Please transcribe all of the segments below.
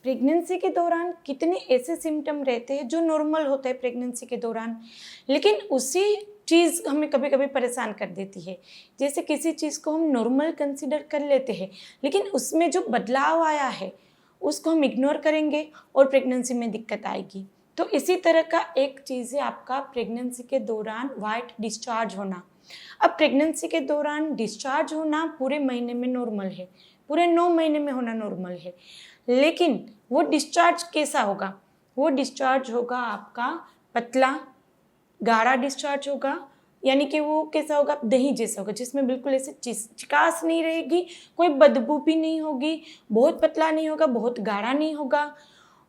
Pregnancy के दौरान कितने ऐसे सिम्टम रहते हैं जो नॉर्मल होता है प्रेगनेंसी के दौरान, लेकिन उसी चीज़ हमें कभी कभी परेशान कर देती है। जैसे किसी चीज़ को हम नॉर्मल कंसीडर कर लेते हैं, लेकिन उसमें जो बदलाव आया है उसको हम इग्नोर करेंगे और प्रेगनेंसी में दिक्कत आएगी। तो इसी तरह का एक चीज़ है आपका प्रेगनेंसी के दौरान वाइट डिस्चार्ज होना। अब प्रेगनेंसी के दौरान डिस्चार्ज होना पूरे महीने में नॉर्मल है, पूरे 9 महीने में होना नॉर्मल है, लेकिन वो डिस्चार्ज कैसा होगा? वो डिस्चार्ज होगा आपका पतला गाढ़ा डिस्चार्ज होगा, यानी कि वो कैसा होगा? दही जैसा होगा, जिसमें बिल्कुल ऐसे चिकास नहीं रहेगी, कोई बदबू भी नहीं होगी, बहुत पतला नहीं होगा, बहुत गाढ़ा नहीं होगा।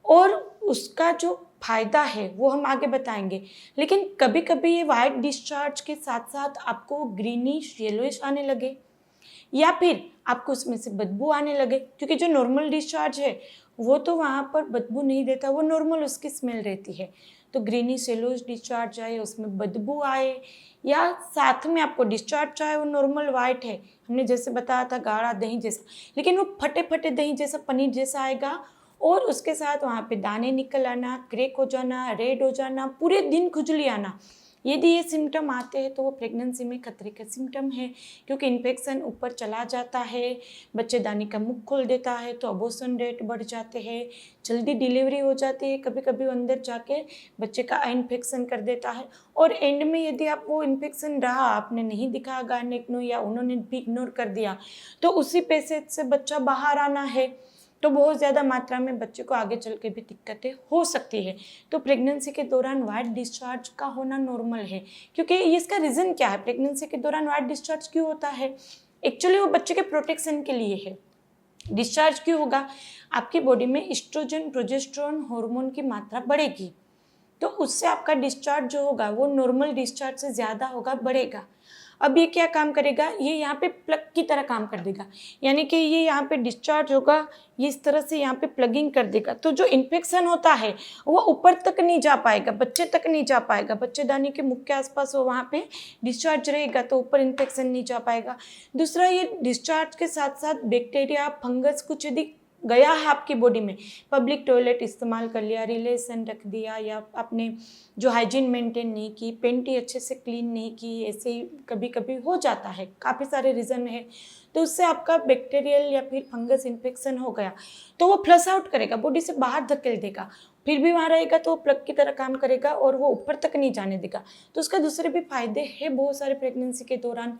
और उसका जो फायदा है वो हम आगे बताएंगे। लेकिन कभी कभी ये वाइट डिस्चार्ज के साथ साथ आपको ग्रीनिश येलोइश आने लगे, या फिर आपको उसमें से बदबू आने लगे, क्योंकि जो नॉर्मल डिस्चार्ज है वो तो वहाँ पर बदबू नहीं देता, वो नॉर्मल उसकी स्मेल रहती है। तो ग्रीनिश येलोइश डिस्चार्ज आए, उसमें बदबू आए, या साथ में आपको डिस्चार्ज चाहे वो नॉर्मल वाइट है, हमने जैसे बताया था गाढ़ा दही जैसा, लेकिन वो फटे फटे दही जैसा पनीर जैसा आएगा, और उसके साथ वहाँ पे दाने निकल आना, क्रैक हो जाना, रेड हो जाना, पूरे दिन खुजली आना। यदि ये सिम्टम आते हैं तो वो प्रेगनेंसी में खतरे का सिम्टम है, क्योंकि इन्फेक्शन ऊपर चला जाता है, बच्चेदानी का मुख खोल देता है, तो अबॉर्शन रेट बढ़ जाते हैं, जल्दी डिलीवरी हो जाती है, कभी कभी अंदर जाके बच्चे का इन्फेक्शन कर देता है। और एंड में यदि आप वो इन्फेक्शन रहा, आपने नहीं दिखाया गायनेक को या उन्होंने भी इग्नोर कर दिया, तो उसी पैसेज से बच्चा बाहर आना है, तो बहुत ज़्यादा मात्रा में बच्चे को आगे चल के भी दिक्कतें हो सकती है। तो प्रेगनेंसी के दौरान वाइट डिस्चार्ज का होना नॉर्मल है, क्योंकि इसका रीज़न क्या है? प्रेगनेंसी के दौरान वाइट डिस्चार्ज क्यों होता है? एक्चुअली वो बच्चे के प्रोटेक्शन के लिए है। डिस्चार्ज क्यों होगा? आपकी बॉडी में एस्ट्रोजन प्रोजेस्टेरोन हार्मोन की मात्रा बढ़ेगी, तो उससे आपका डिस्चार्ज जो होगा वो नॉर्मल डिस्चार्ज से ज़्यादा होगा, बढ़ेगा। अब ये क्या काम करेगा? ये यहाँ पे प्लग की तरह काम कर देगा, यानी कि ये यहाँ पे डिस्चार्ज होगा, ये इस तरह से यहाँ पे प्लगिंग कर देगा, तो जो इन्फेक्शन होता है वो ऊपर तक नहीं जा पाएगा, बच्चे तक नहीं जा पाएगा, बच्चेदानी के मुख के आसपास वो वहाँ पे डिस्चार्ज रहेगा, तो ऊपर इन्फेक्शन नहीं जा पाएगा। दूसरा, ये डिस्चार्ज के साथ साथ बैक्टीरिया फंगस कुछ यदि गया है आपकी बॉडी में, पब्लिक टॉयलेट इस्तेमाल कर लिया, रिलेशन रख दिया, या आपने जो हाइजीन मेंटेन नहीं की, पेंटी अच्छे से क्लीन नहीं की, ऐसे ही कभी कभी हो जाता है, काफ़ी सारे रीज़न है, तो उससे आपका बैक्टीरियल या फिर फंगस इन्फेक्शन हो गया, तो वो फ्लश आउट करेगा, बॉडी से बाहर धकेल देगा, फिर भी वहाँ रहेगा तो वो प्लग की तरह काम करेगा और वो ऊपर तक नहीं जाने देगा। तो उसका दूसरे भी फायदे हैं बहुत सारे प्रेगनेंसी के दौरान।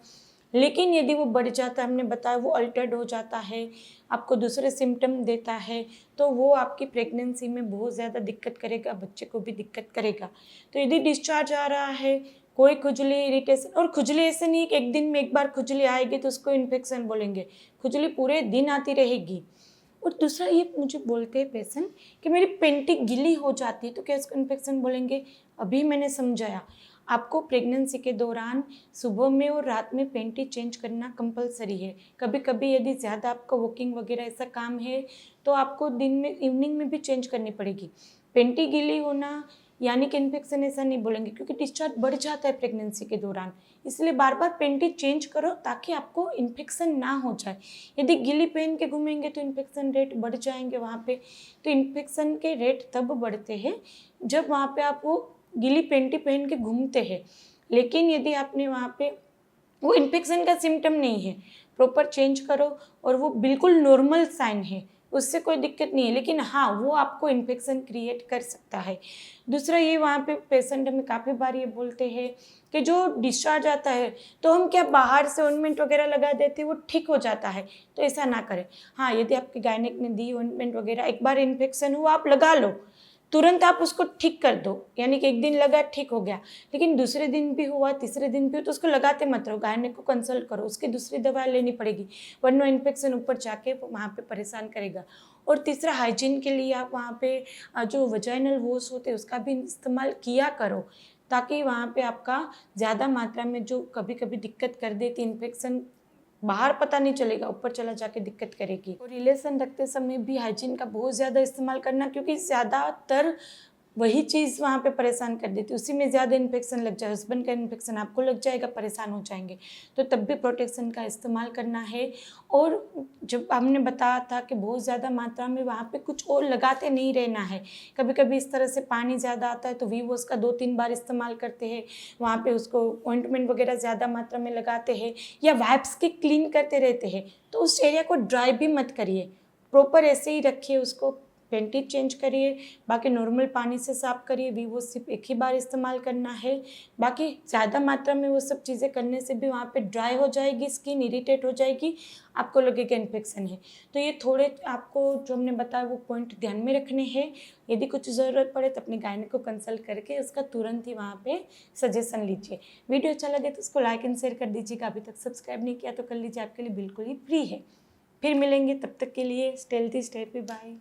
लेकिन यदि वो बढ़ जाता है, हमने बताया वो अल्टर्ड हो जाता है, आपको दूसरे सिम्टम देता है, तो वो आपकी प्रेगनेंसी में बहुत ज़्यादा दिक्कत करेगा, बच्चे को भी दिक्कत करेगा। तो यदि डिस्चार्ज आ रहा है, कोई खुजली इरिटेशन, और खुजली ऐसे नहीं कि एक दिन में एक बार खुजली आएगी तो उसको इन्फेक्शन बोलेंगे, खुजली पूरे दिन आती रहेगी। और दूसरा, ये मुझे बोलते हैं पेशेंट कि मेरी पेंटी गीली हो जाती है, तो क्या इसको इन्फेक्शन बोलेंगे? अभी मैंने समझाया, आपको प्रेगनेंसी के दौरान सुबह में और रात में पेंटी चेंज करना कंपलसरी है। कभी कभी यदि ज़्यादा आपका वॉकिंग वगैरह ऐसा काम है तो आपको दिन में इवनिंग में भी चेंज करनी पड़ेगी। पेंटी गीली होना यानी कि इन्फेक्शन ऐसा नहीं बोलेंगे, क्योंकि डिस्चार्ज बढ़ जाता है प्रेगनेंसी के दौरान, इसलिए बार बार पेंटी चेंज करो ताकि आपको इन्फेक्शन ना हो जाए। यदि गीली पहन के घूमेंगे तो इन्फेक्शन रेट बढ़ जाएंगे वहाँ पे। तो इन्फेक्शन के रेट तब बढ़ते हैं जब वहाँ पे आप वो गीली पेंटी पहन के घूमते हैं, लेकिन यदि आपने वहाँ पे वो इन्फेक्शन का सिम्टम नहीं है, प्रॉपर चेंज करो और वो बिल्कुल नॉर्मल साइन है, उससे कोई दिक्कत नहीं है, लेकिन हाँ वो आपको इन्फेक्शन क्रिएट कर सकता है। दूसरा, ये वहाँ पे पेशेंट हमें काफ़ी बार ये बोलते हैं कि जो डिस्चार्ज आता है तो हम क्या बाहर से ऑइंटमेंट वगैरह लगा देते हैं वो ठीक हो जाता है, तो ऐसा ना करें। हाँ, यदि आपके गायनेक ने दी ऑइंटमेंट वगैरह, एक बार इन्फेक्शन हुआ आप लगा लो, तुरंत आप उसको ठीक कर दो, यानी कि एक दिन लगा ठीक हो गया, लेकिन दूसरे दिन भी हुआ, तीसरे दिन भी हुआ, तो उसको लगाते मत रहो, गायनेक को कंसल्ट करो, उसकी दूसरी दवा लेनी पड़ेगी, वरना इन्फेक्शन ऊपर जाके वहाँ पे परेशान करेगा। और तीसरा, हाइजीन के लिए आप वहाँ पे जो वजाइनल वॉश होते हैं उसका भी इस्तेमाल किया करो, ताकि वहाँ पे आपका ज़्यादा मात्रा में जो कभी कभी दिक्कत कर देती इन्फेक्शन, बाहर पता नहीं चलेगा, ऊपर चला जाके दिक्कत करेगी। और रिलेशन रखते समय भी हाइजीन का बहुत ज़्यादा इस्तेमाल करना, क्योंकि ज़्यादातर वही चीज़ वहाँ पे परेशान कर देती है, उसी में ज़्यादा इन्फेक्शन लग जाए, हस्बैंड का इन्फेक्शन आपको लग जाएगा, परेशान हो जाएंगे। तो तब भी प्रोटेक्शन का इस्तेमाल करना है। और जब हमने बताया था कि बहुत ज़्यादा मात्रा में वहाँ पे कुछ और लगाते नहीं रहना है। कभी कभी इस तरह से पानी ज़्यादा आता है तो वी वॉश का 2-3 बार इस्तेमाल करते हैं, वहाँ पे उसको ऑइंटमेंट वगैरह ज़्यादा मात्रा में लगाते हैं, या वाइप्स की क्लीन करते रहते हैं। तो उस एरिया को ड्राई भी मत करिए, प्रॉपर ऐसे ही रखिए, उसको पेंटी चेंज करिए, बाकी नॉर्मल पानी से साफ़ करिए। वी वॉश सिर्फ एक ही बार इस्तेमाल करना है। बाकी ज़्यादा मात्रा में वो सब चीज़ें करने से भी वहाँ पे ड्राई हो जाएगी, स्किन इरिटेट हो जाएगी, आपको लगेगा इन्फेक्शन है। तो ये थोड़े आपको जो हमने बताया वो पॉइंट ध्यान में रखने हैं। यदि कुछ ज़रूरत पड़े तो अपने गायनिक को कंसल्ट करके उसका तुरंत ही वहाँ पे सजेशन लीजिए। वीडियो अच्छा लगे तो उसको लाइक एंड शेयर कर दीजिएगा। अभी तक सब्सक्राइब नहीं किया तो कर लीजिए, आपके लिए बिल्कुल ही फ्री है। फिर मिलेंगे, तब तक के लिए stay healthy, stay happy, bye.